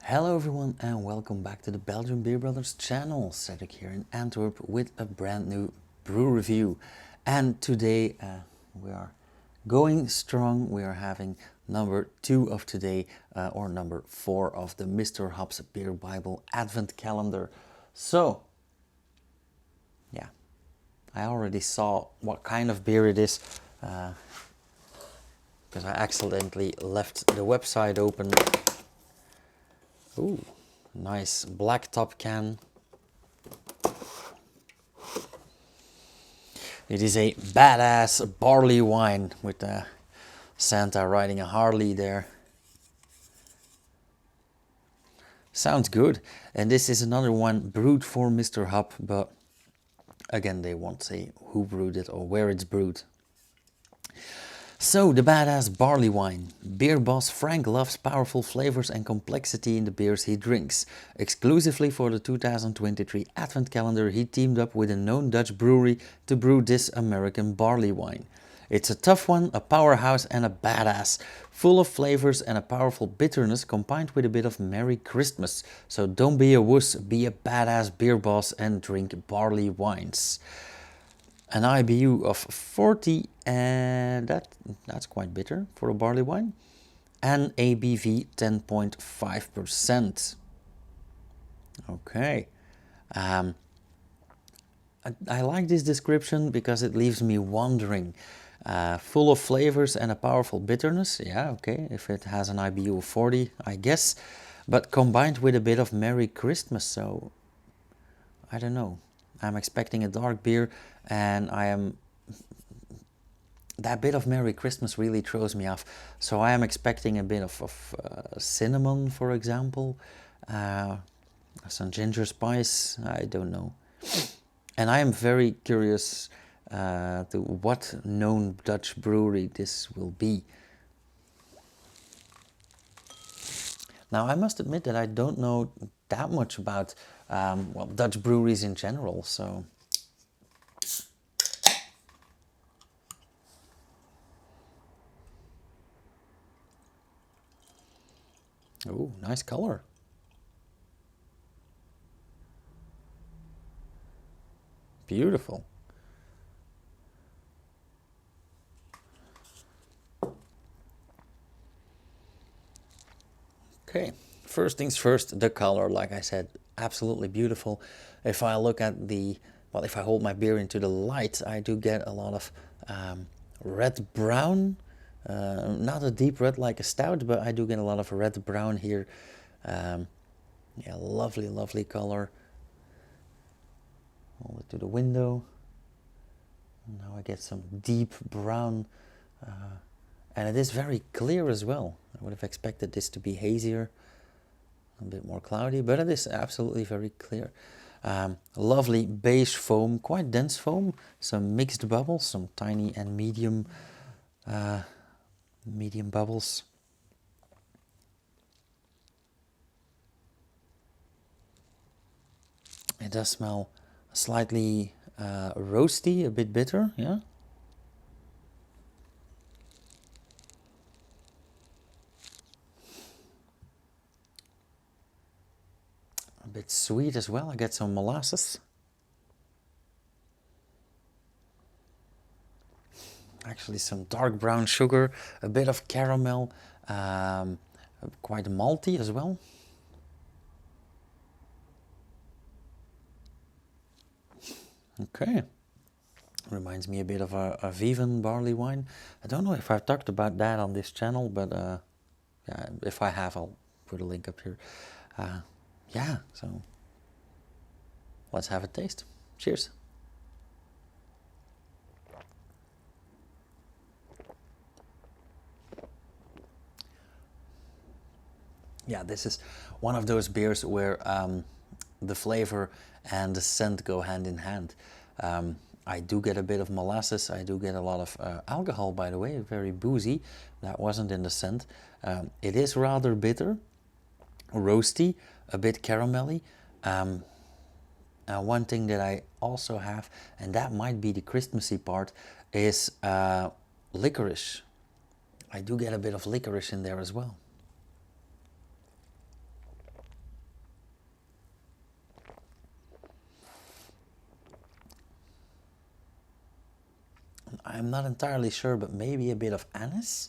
Hello everyone and welcome back to the Belgian Beer Brothers channel. Cedric here in Antwerp with a brand new brew review. And today we are going strong. We are having number 2 of today, or number 4 of the Mr. Hops Beer Bible Advent Calendar. So, yeah, I already saw what kind of beer it is because I accidentally left the website open. Ooh, nice black top can. It is a Badass Barley Wine with Santa riding a Harley there. Sounds good. And this is another one brewed for Mr. Hop, but again they won't say who brewed it or where it's brewed. So, the Badass Barley Wine. Beer boss Frank loves powerful flavors and complexity in the beers he drinks. Exclusively for the 2023 Advent Calendar, he teamed up with a known Dutch brewery to brew this American barley wine. It's a tough one, a powerhouse and a badass, full of flavors and a powerful bitterness combined with a bit of Merry Christmas. So don't be a wuss, be a badass beer boss and drink barley wines. An IBU of 40, and that's quite bitter for a barley wine, and ABV 10.5%. Okay. I like this description because it leaves me wondering. Full of flavors and a powerful bitterness, yeah, okay, if it has an IBU of 40, I guess, but combined with a bit of Merry Christmas, so I don't know. I'm expecting a dark beer, and that bit of Merry Christmas really throws me off. So I am expecting a bit of cinnamon, for example, some ginger spice, I don't know. And I am very curious to what known Dutch brewery this will be. Now, I must admit that I don't know that much about Dutch breweries in general, so... Oh, nice color. Beautiful. Okay, first things first, the color, like I said, absolutely beautiful. If I look at if I hold my beer into the light, I do get a lot of red-brown. Not a deep red like a stout, but I do get a lot of red-brown here. Yeah, lovely, lovely color. Hold it to the window. Now I get some deep brown. And it is very clear as well. I would have expected this to be hazier, a bit more cloudy, but it is absolutely very clear. Lovely beige foam, quite dense foam, some mixed bubbles, some tiny and medium bubbles. It does smell slightly roasty, a bit bitter, yeah. A bit sweet as well. I get some molasses. Actually some dark brown sugar, a bit of caramel, quite malty as well. Okay. Reminds me a bit of a vegan barley wine. I don't know if I've talked about that on this channel, but yeah, if I have, I'll put a link up here. Yeah, so let's have a taste. Cheers. Yeah, this is one of those beers where the flavor and the scent go hand in hand. I do get a bit of molasses, I do get a lot of alcohol, by the way, very boozy. That wasn't in the scent. It is rather bitter, roasty, a bit caramelly. One thing that I also have, and that might be the Christmassy part, is licorice. I do get a bit of licorice in there as well. I'm not entirely sure, but maybe a bit of anise.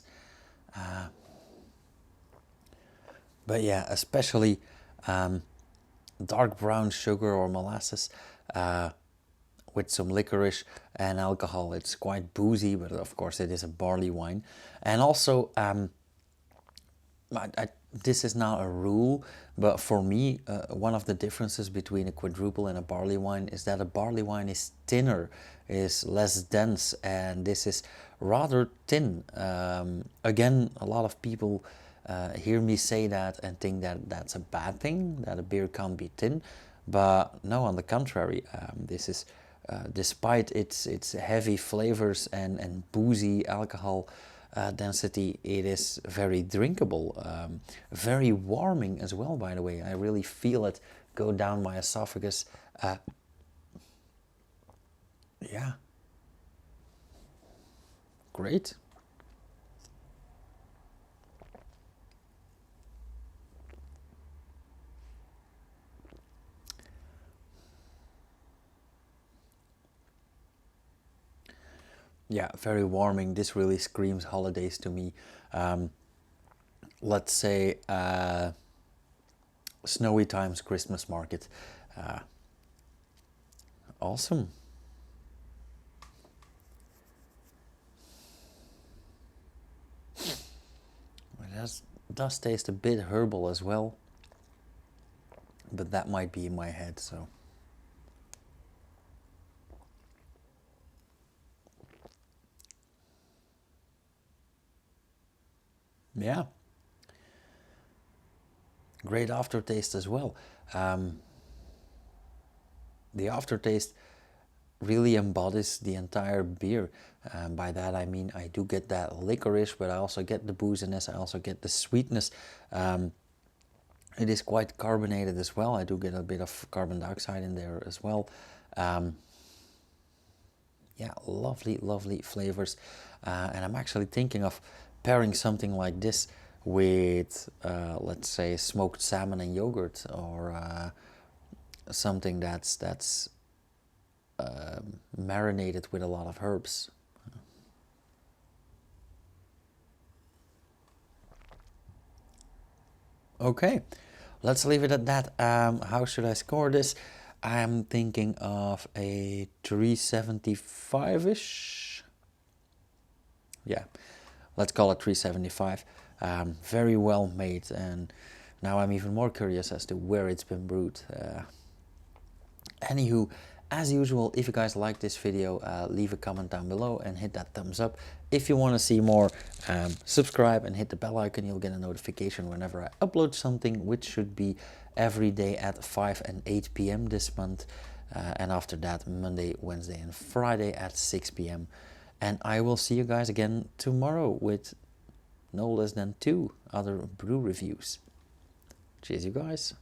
But yeah, especially dark brown sugar or molasses with some licorice and alcohol. It's quite boozy, but of course it is a barley wine. And also, this is not a rule, but for me, one of the differences between a quadruple and a barley wine is that a barley wine is thinner, is less dense, and this is rather thin. Again, a lot of people hear me say that and think that that's a bad thing, that a beer can't be thin. But no, on the contrary, this is, despite its heavy flavors and boozy alcohol density, it is very drinkable, very warming as well, by the way. I really feel it go down my esophagus. Yeah, great. Yeah, very warming. This really screams holidays to me. Let's say snowy times, Christmas market. Uh, awesome. It does taste a bit herbal as well, but that might be in my head, so. Yeah. Great aftertaste as well. The aftertaste really embodies the entire beer. By that I mean I do get that licorice, but I also get the booziness, I also get the sweetness. It is quite carbonated as well. I do get a bit of carbon dioxide in there as well. Yeah, lovely, lovely flavors. And I'm actually thinking of pairing something like this with, let's say, smoked salmon and yogurt, or something that's marinated with a lot of herbs. Okay, let's leave it at that. How should I score this? I'm thinking of a 375-ish. Yeah, let's call it 375. Very well made, and now I'm even more curious as to where it's been brewed. Anywho, as usual, if you guys like this video, leave a comment down below and hit that thumbs up. If you want to see more, subscribe and hit the bell icon. You'll get a notification whenever I upload something, which should be every day at 5 and 8 p.m. this month. And after that, Monday, Wednesday, and Friday at 6 p.m. And I will see you guys again tomorrow with no less than 2 other brew reviews. Cheers, you guys.